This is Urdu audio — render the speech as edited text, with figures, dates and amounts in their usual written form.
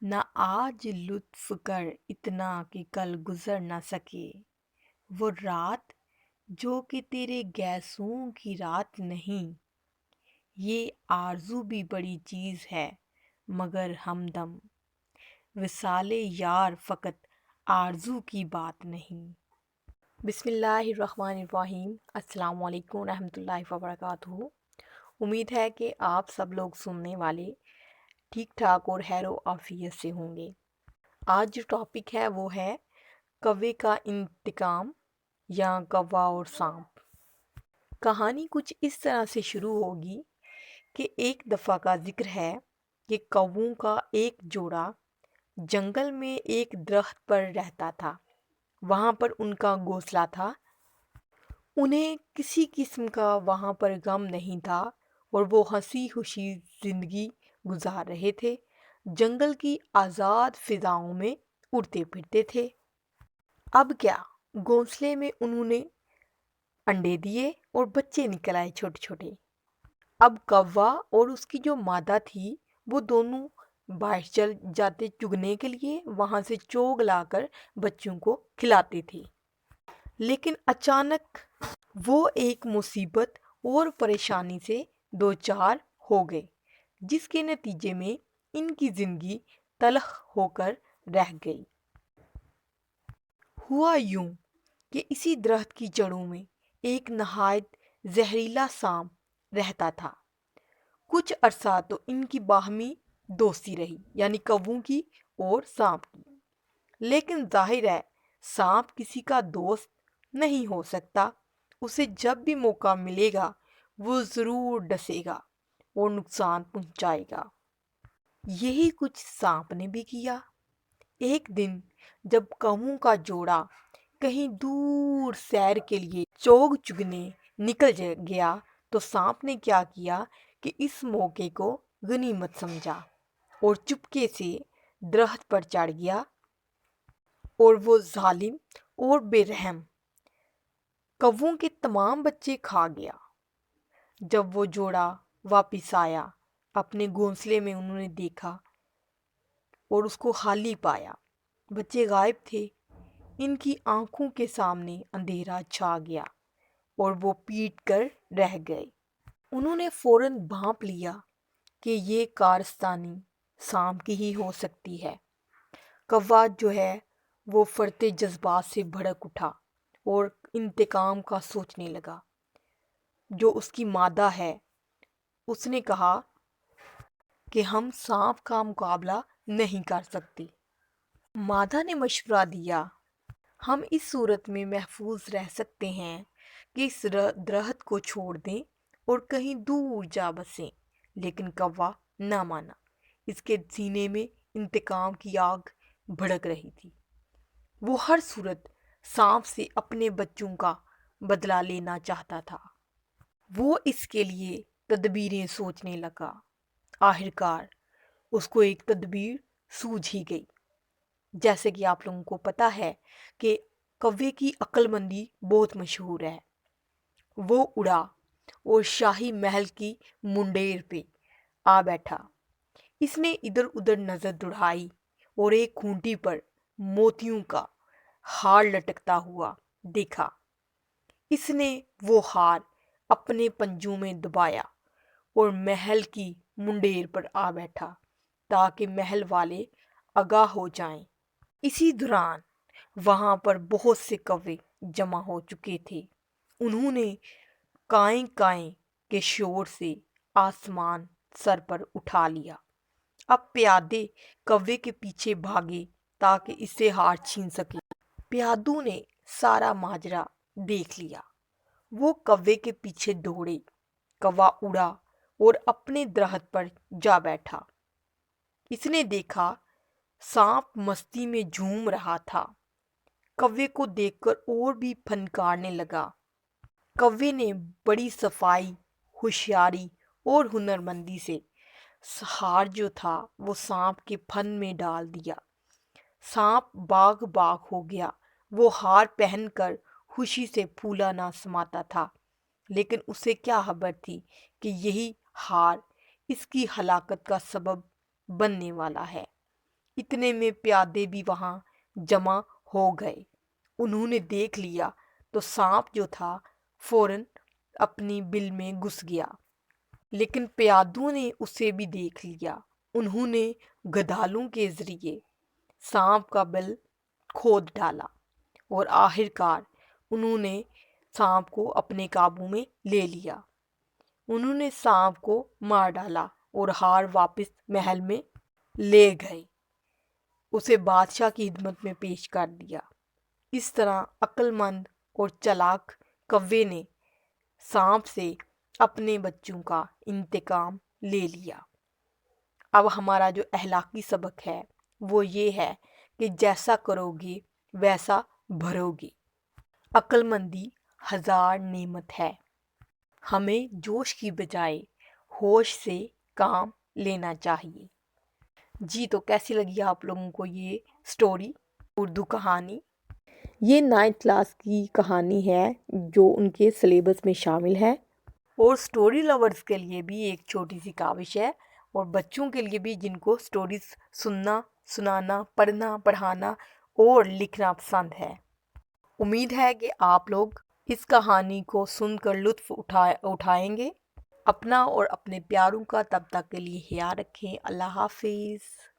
نہ آج لطف کر اتنا کہ کل گزر نہ سکے وہ رات جو کہ تیرے گیسوں کی رات نہیں۔ یہ آرزو بھی بڑی چیز ہے مگر ہمدم وصال یار فقط آرزو کی بات نہیں۔ بسم اللہ الرحمن الرحیم۔ السلام علیکم ورحمۃ اللہ وبرکاتہ۔ امید ہے کہ آپ سب لوگ سننے والے ٹھیک ٹھاک اور خیر و عافیت سے ہوں گے۔ آج جو ٹاپک ہے وہ ہے کوے کا انتقام یا کوا اور سانپ۔ کہانی کچھ اس طرح سے شروع ہوگی کہ ایک دفعہ کا ذکر ہے کہ کووں کا ایک جوڑا جنگل میں ایک درخت پر رہتا تھا۔ وہاں پر ان کا گھونسلہ تھا۔ انہیں کسی قسم کا وہاں پر غم نہیں تھا اور وہ ہنسی خوشی زندگی گزار رہے تھے۔ جنگل کی آزاد فضاؤں میں اڑتے پھرتے تھے۔ اب کیا، گھونسلے میں انہوں نے انڈے دیے اور بچے نکل آئے چھوٹے چھوٹے۔ اب کوا اور اس کی جو مادہ تھی وہ دونوں باہر چل جاتے چگنے کے لیے، وہاں سے چوگ لا کر بچوں کو کھلاتے تھے۔ لیکن اچانک وہ ایک مصیبت اور پریشانی سے دوچار ہو گئے جس کے نتیجے میں ان کی زندگی تلخ ہو کر رہ گئی۔ ہوا یوں کہ اسی درخت کی جڑوں میں ایک نہایت زہریلا سانپ رہتا تھا۔ کچھ عرصہ تو ان کی باہمی دوستی رہی، یعنی کووں کی اور سانپ کی۔ لیکن ظاہر ہے سانپ کسی کا دوست نہیں ہو سکتا، اسے جب بھی موقع ملے گا وہ ضرور ڈسے گا اور نقصان پہنچائے گا۔ یہی کچھ سانپ نے بھی کیا۔ ایک دن جب کووں کا جوڑا کہیں دور سیر کے لیے چوگ چگنے نکل گیا تو سانپ نے کیا کیا کہ اس موقع کو غنیمت سمجھا اور چپکے سے درخت پر چڑھ گیا اور وہ ظالم اور بے رحم کووں کے تمام بچے کھا گیا۔ جب وہ جوڑا واپس آیا اپنے گھونسلے میں انہوں نے دیکھا اور اس کو خالی پایا، بچے غائب تھے۔ ان کی آنکھوں کے سامنے اندھیرا چھا گیا اور وہ پیٹ کر رہ گئے۔ انہوں نے فوراً بھانپ لیا کہ یہ کارستانی سانپ کی ہی ہو سکتی ہے۔ کوا جو ہے وہ فرتے جذبات سے بھڑک اٹھا اور انتقام کا سوچنے لگا۔ جو اس کی مادہ ہے اس نے کہا کہ ہم سانپ کا مقابلہ نہیں کر سکتے۔ مادہ نے مشورہ دیا، ہم اس صورت میں محفوظ رہ سکتے ہیں کہ اس درخت کو چھوڑ دیں اور کہیں دور جا بسیں۔ لیکن کوا نہ مانا۔ اس کے سینے میں انتقام کی آگ بھڑک رہی تھی۔ وہ ہر صورت سانپ سے اپنے بچوں کا بدلہ لینا چاہتا تھا۔ وہ اس کے لیے تدبیریں سوچنے لگا۔ آخرکار اس کو ایک تدبیر سوجھ ہی گئی۔ جیسے کہ آپ لوگوں کو پتہ ہے کہ کوے کی عقل مندی بہت مشہور ہے۔ وہ اڑا اور شاہی محل کی منڈیر پہ آ بیٹھا۔ اس نے ادھر ادھر نظر دوڑائی اور ایک کھونٹی پر موتیوں کا ہار لٹکتا ہوا دیکھا۔ اس نے وہ ہار اپنے پنجوں میں دبایا اور محل کی منڈیر پر آ بیٹھا تاکہ محل والے آگاہ ہو جائیں۔ اسی دوران وہاں پر بہت سے کوے جمع ہو چکے تھے۔ انہوں نے کائیں کائیں کے شور سے آسمان سر پر اٹھا لیا۔ اب پیادے کوے کے پیچھے بھاگے تاکہ اس سے ہار چھین سکے۔ پیادوں نے سارا ماجرا دیکھ لیا۔ وہ کوے کے پیچھے دوڑے۔ کوا اڑا اور اپنے درخت پر جا بیٹھا۔ اس نے دیکھا سانپ مستی میں جھوم رہا تھا۔ کوے کو دیکھ کر اور بھی پھنکارنے لگا۔ کوے نے بڑی صفائی، ہوشیاری اور ہنرمندی سے ہار جو تھا وہ سانپ کے پھن میں ڈال دیا۔ سانپ باغ باغ ہو گیا۔ وہ ہار پہن کر خوشی سے پھولا نہ سماتا تھا، لیکن اسے کیا خبر تھی کہ یہی ہار اس کی ہلاکت کا سبب بننے والا ہے۔ اتنے میں پیادے بھی وہاں جمع ہو گئے۔ انہوں نے دیکھ لیا تو سانپ جو تھا فوراً اپنی بل میں گھس گیا، لیکن پیادوں نے اسے بھی دیکھ لیا۔ انہوں نے گدالوں کے ذریعے سانپ کا بل کھود ڈالا اور آخرکار انہوں نے سانپ کو اپنے قابو میں لے لیا۔ انہوں نے سانپ کو مار ڈالا اور ہار واپس محل میں لے گئے، اسے بادشاہ کی خدمت میں پیش کر دیا۔ اس طرح عقل مند اور چالاک کوے نے سانپ سے اپنے بچوں کا انتقام لے لیا۔ اب ہمارا جو اخلاقی سبق ہے وہ یہ ہے کہ جیسا کرو گے ویسا بھرو گے۔ عقل مندی 1000 نعمت ہے۔ ہمیں جوش کی بجائے ہوش سے کام لینا چاہیے۔ جی تو کیسی لگی آپ لوگوں کو یہ سٹوری، اردو کہانی؟ یہ 9th کلاس کی کہانی ہے جو ان کے سلیبس میں شامل ہے، اور سٹوری لورز کے لیے بھی ایک چھوٹی سی کاوش ہے، اور بچوں کے لیے بھی جن کو سٹوریز سننا، سنانا، پڑھنا، پڑھانا اور لکھنا پسند ہے۔ امید ہے کہ آپ لوگ اس کہانی کو سن کر لطف اٹھائیں گے۔ اپنا اور اپنے پیاروں کا تب تک کے لیے خیال رکھیں۔ اللہ حافظ۔